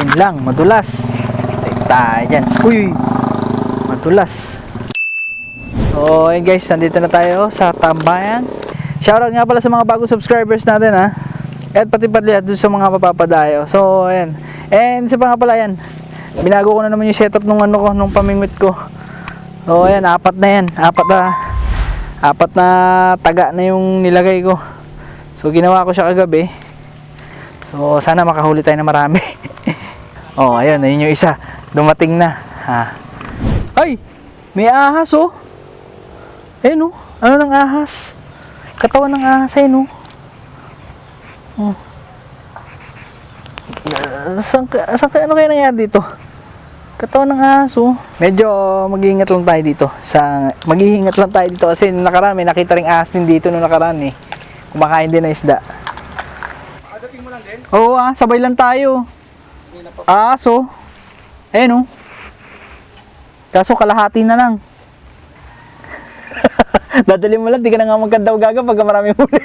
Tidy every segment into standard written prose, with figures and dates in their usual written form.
Ayun lang, madulas. Tayo dyan. Uy, madulas. So, ayun guys, nandito na tayo sa tambayan. Shoutout nga pala sa mga bagong subscribers natin ha. At pati pala doon sa mga mapapadayo. So, ayan. And isa pa nga pala yan. Binago ko na naman yung setup nung ano ko, nung pamingwit ko. So, ayan, apat na yan. Apat na taga na yung nilagay ko. So, ginawa ko siya kagabi. So, sana makahuli tayo na marami. Oh, ayun, ayun yung isa. Dumating na. Ha. Ay! May ahas, oh. Ayun, oh. Ano ng ahas? Katawan ng ahas, ayun, oh. Oh. Ano kaya nangyari dito? Katawan ng ahas, oh. Medyo mag-iingat lang tayo dito. Mag-iingat lang tayo dito kasi nung nakaraan, may nakita ring ahas din dito nung nakaraan, eh. Kumakain din ng isda. Dating mo lang din? Oo, sabay lang tayo. Aso. Ayun, oh. Kaso kalahati na lang. Dadali mo lang, di ka na nga magkandaw gaga pagka marami muli.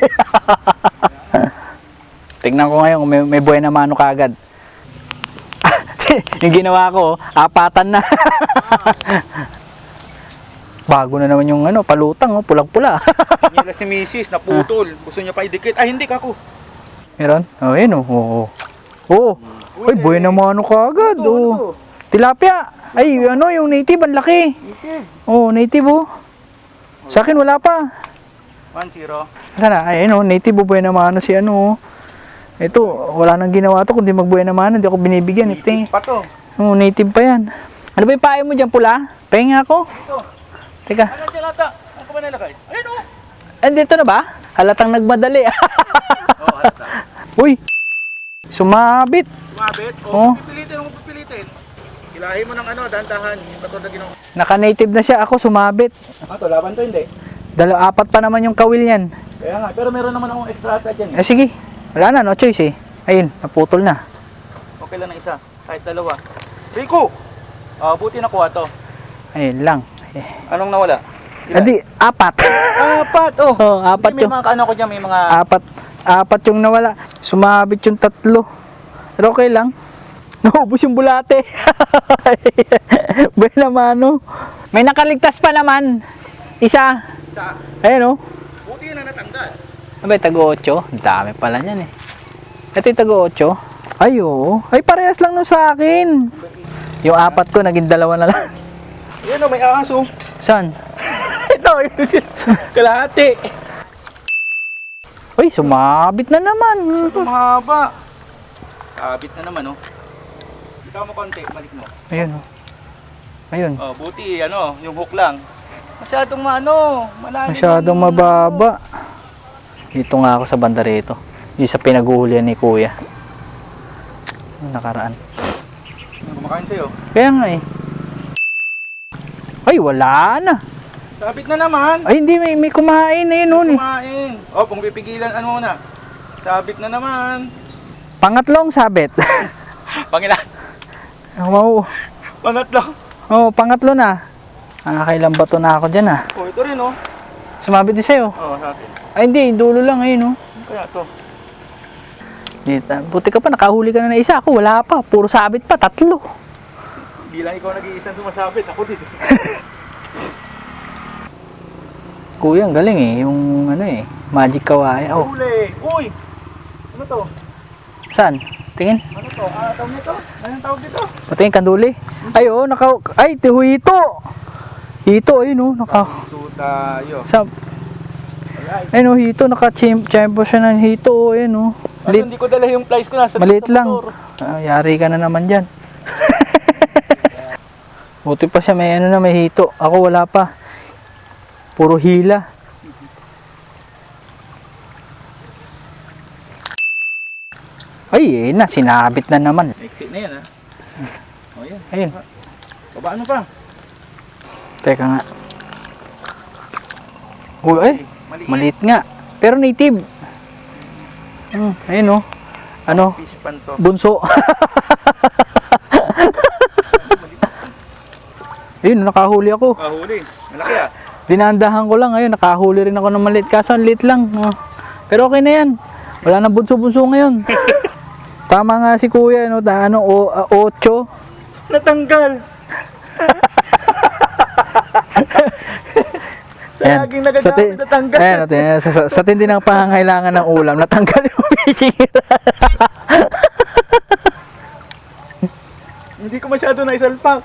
Tingnan ko ngayon kung may buhay na mano kagad. Yung ginawa ko, apatan na. Bago na naman yung ano, palutang, oh, pulang-pula. Nila si Mrs. naputol. Gusto niya pa idikit. Ay, hindi kako. Meron? Oh, ayun, oh. Oo. Oh. Uy, buhay na mano kagad, oh. Tilapia. Ay, ano, yung native, ang laki. Native. Oh, native, oh. Sa akin, wala pa. 1-0. Sana, ay, ano, native, buhay na mano si ano, oh. Ito, wala nang ginawa to, kundi magbuhay na mano, hindi ako binibigyan. Native pa to. Oh, native pa yan. Ano ba yung payo mo dyan, pula? Pahinga ako. Ito. Teka. Ano dyan ata? Ano ko ba nalagay? Ayun o. Andito na ba? Halatang nagmadali. Oo, halata. Uy, sumabit. Sumabit? Oo. Pipilitin mo pipilitin. Hilahin mo ng ano, dantahan. Yung katulad na ginawa. Naka-native na siya, ako sumabit. To, laban to hindi. Apat pa naman yung kawil yan. Kaya nga, pero meron naman akong extra ata dyan. Sige, wala na, no choice eh. Ayun, naputol na. Okay lang na isa. Kahit dalawa. Rico! Buti nakuha to. Ayun lang. Anong nawala? Hindi, apat. Apat, oh. Oh, apat May yung, mga ano ko dyan, may mga... apat yung nawala. Sumabit yung 3. Pero okay lang. Naubos yung bulate. Buhay na mano. May nakaligtas pa naman. Isa. Ayun, oh. Buti na natanggal. Abay, tago-8. Dami pala niyan eh. Ito yung tago-8. Ay, oo. Ay, parehas lang nun sa akin. Yung 4 ko, naging 2 na lang. Ayan o, may aso. Saan? Ito, kalahati. Uy, sumabit na naman. Ito mahaba. Sabit na naman, oh. Ikaw mo konti, balik mo. Ayun, oh. Ayun. Oh, buti, ano, yung hook lang. Masyadong malalim. Masyadong mababa. Dito nga ako sa banda rito. Yung sa pinaguhulian ni Kuya. Nakaraan. Ano kumakain sa'yo? Kaya nga eh. Ay, wala na. Sabit na naman. Ay, hindi. May kumain na yun, oh. Kumain. Oh, kung pipigilan, ano muna? Sabit na naman. Pangatlong sabit. Pangilan? Wow. Pangatlo. Oh, pangatlo na. Nakakailang bato na ako dyan, ah. Oh, ito rin, oh. Sumabit din sa'yo. Oh, sabit. Ay, hindi. Dulo lang, ayun, oh. Kaya to. Dito. Buti ka pa, nakahuli ka na ng isa. Ako, wala pa. Puro sabit pa, 3. Hindi lang ikaw nag-iisang sumasabit. Ako dito. Kuya, ang galing eh. Yung, ano eh, magic kawaii. Oh, Huli. Uy! Ano to? saan? Tingin. Ano to? Tawag nito? Anong tawag dito? Patingin, kanduli. Ay, oh, ay, hito. Hito, ayun, oh. Ito tayo. Sa, Alright. ayun, oh, hito. Naka-chamber siya ng hito, oh. Ayun, oh. Kasi hindi ko dala yung flies ko nasa Maliit sa lang. motor. Yari ka na naman dyan. Buti pa siya, may ano na, may hito. Ako, wala pa. Puro hila. Ay, na, sinabit na naman. Exit na yan, ha? Oh, yan. Ayun. Baba ano pa? Teka nga. Uy, ay, maliit nga. Pero native. Ayun, oh. Ano? Fish pan to. Bunso. Ayun, nakahuli ako. Huli. Malaki, ah. Dinandahan ko lang. Ayun, nakahuli rin ako ng maliit. Kaso, ang liit lang. Oh. Pero okay na yan. Wala nang bunso-bunso ngayon. Tama nga si kuya, no? Ano, 8. Natanggal. Sa Ayan. laging nagagamit, natanggal. Ayan, natin, sa tindi ng pangangailangan ng ulam, natanggal yung fishing rod. Hindi ko masyado naisalpak.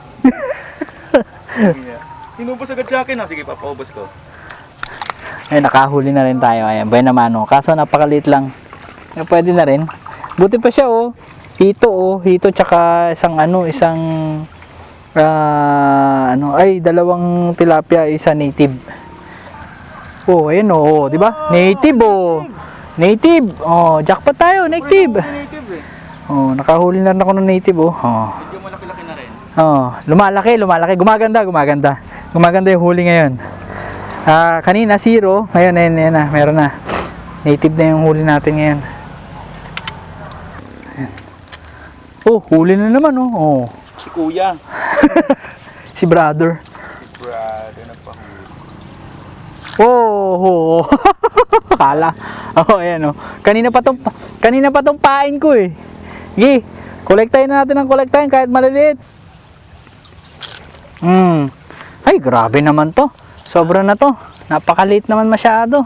Inubos agad sa akin. Sige, papaubos ko. Ay, nakahuli na rin tayo. Ayan, buena mano. Kaso napakaliit lang. Pwede na rin. Buti pa siya, oh. Hito tsaka isang dalawang tilapia, isa native. Oh, ayun, oh, di ba? Native, oh. Native. Oh, jackpot tayo, native. Native eh. Oh, nakahuli na rin ako ng native, oh. Oh. Medyo malaki-laki na rin. Oh, lumalaki. Gumaganda. Gumaganda yung huli ngayon. Kanina 0, ngayon ayan na, meron na. Native na yung huli natin ngayon. Ayan. Oh, huli na naman, oh. Oh. Si kuya. Si brother. Si brother nagpahuli. Oh. Kala. Oh, ayan, oh. Kanina pa tong pain ko, eh. Sige, kolektahin natin ng kolektahin kahit maliliit. Ay, grabe naman to. Sobra na to. Napakaliit naman masyado.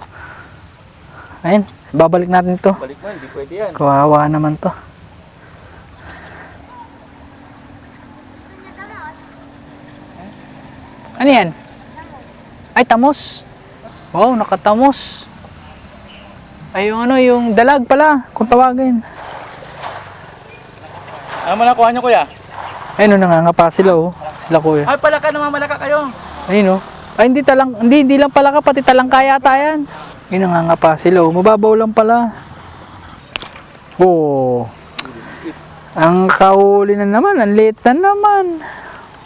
Ayun, babalik natin to. Balik mo, hindi pwede yan. Kawawa naman to. Ano yan? Ay, tamos. Wow, nakatamos. Ay, yung dalag pala, kung tawagin. Ano man nakuha niyo, kuya? Ayun, nangangapa sila, oh. Sila, kuya. Ay, palaka, namamalaka kayo. Ayun, oh. Ay, hindi lang pala ka, pati talangka yata yan. Ayun, nangangapa sila, oh. Mababaw lang pala. Oh. Ang kahuli na naman, ang liit na naman.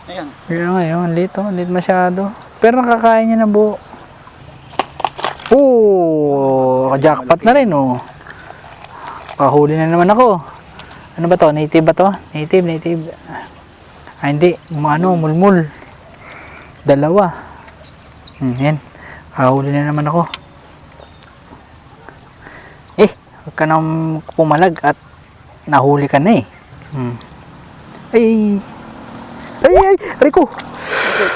Ayan. Ayun nga, yun, ang liit, oh. Ang liit masyado. Pero nakakain niya ng buo. Oh, jackpot na rin, oh. Kahuli na naman ako. Ano ba to? Native ba to? Native. Hindi. Mulmul. 2. Yan. Kahuli na naman ako. Huwag ka nang pumalag at nahuli ka na, eh. Ay, Rico.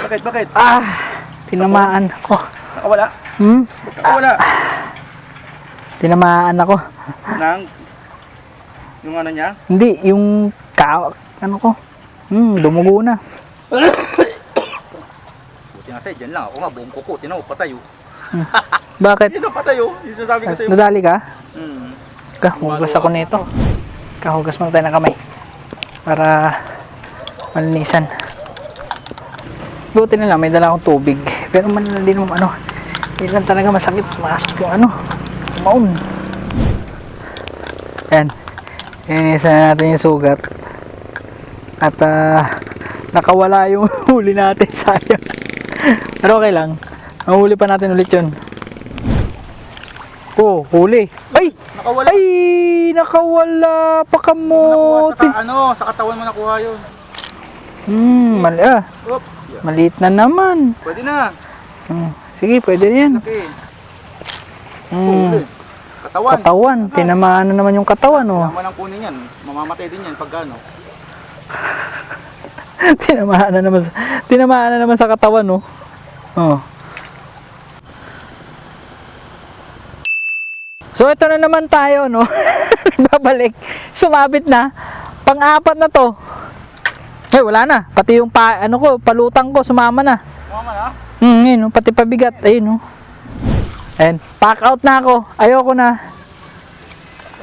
Bakit? Tinamaan ako. Nakawala? Nakawala. Tinamaan ako. Yung ano niya? Hindi, yung ano ko. Dumugo na. Buti nga sa'yo, dyan lang. Ako nga, buong kuko. Tinaw, patayo. Bakit? Hindi na patayo. Yung sasabi ko sa'yo. Nadali ka? Hmm. Hugas ako nito. Hugas muna tayo ng kamay. Para malinisan. Buti na lang, may dala akong tubig. Pero hindi naman hindi lang talaga masakit. Masok yung maun. Ayan. Inisa na natin yung sugat. At nakawala yung huli natin, sayang. Pero okay lang. Mahuli pa natin ulit yun. Oh, huli. Ay! Nakawala. Ay! Nakawala! Pakamote! Sa katawan mo nakuha yun. Oop. Maliit na naman. Pwede na. Sige, pwede na yan. Laki. Huli. Katawan. Tinamaan na naman yung katawan, oh. Tama lang kunin yan. Mamamatay din yan pag ano. Tinamaan na naman sa katawan, oh. Oh. So ito na naman tayo, no. Babalik. Sumabit na. Pang-4 na to. Ay, wala na. Pati yung palutang ko sumama na. Mama na? Yun, pati pabigat. Ayun, no. Ayan, pack out na ako. Ayoko na.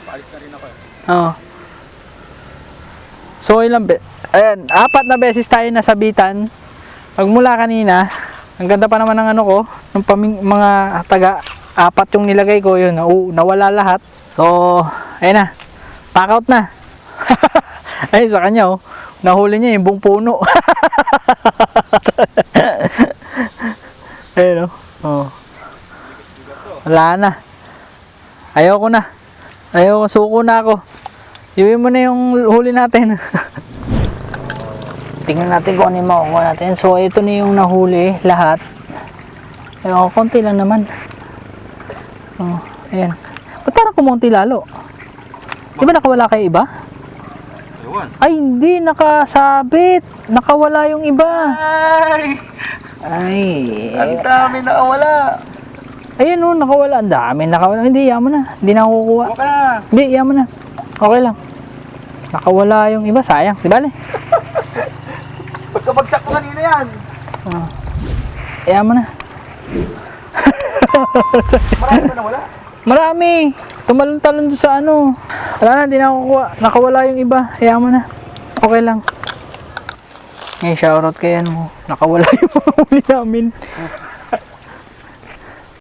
Paalis na rin ako eh. Oo. So, ayan, 4 na beses tayo nasabitan. Pagmula kanina, ang ganda pa naman ng ko, ng mga taga-4 yung nilagay ko, yun, nawala lahat. So, ayun na. Pack out na. Ayun, sa kanya, oh. Nahuli niya yung buong puno. Ayun, oh. Wala na. Ayoko na. Suko na ako. Iwi mo na yung huli natin. Tingnan natin kung ano yung makukuha natin. So, ito na yung nahuli lahat. Ayoko, konti lang naman. Oh, ayan. Ba't parang kumunti lalo? Di ba nakawala kayo iba? Ewan. Ay, hindi. Nakasabit. Nakawala yung iba. Ay! Ay. Ang dami nakawala. Ayan o, nakawala. Ang dami nakawala. Hindi, yaman na. Hindi na ako kukuha. Huwag ka na. Hindi, yaman na. Okay lang. Nakawala yung iba. Sayang. Di bale? Pagkabagsak ko kanina yan. Yaman na. Marami ba nawala? Marami. Tumalon-talon doon sa ano. Wala na, hindi na ako kukuha. Nakawala yung iba. Yaman na. Okay lang. Ngayon, shoutout kay ano mo. Nakawala yung mga huli namin.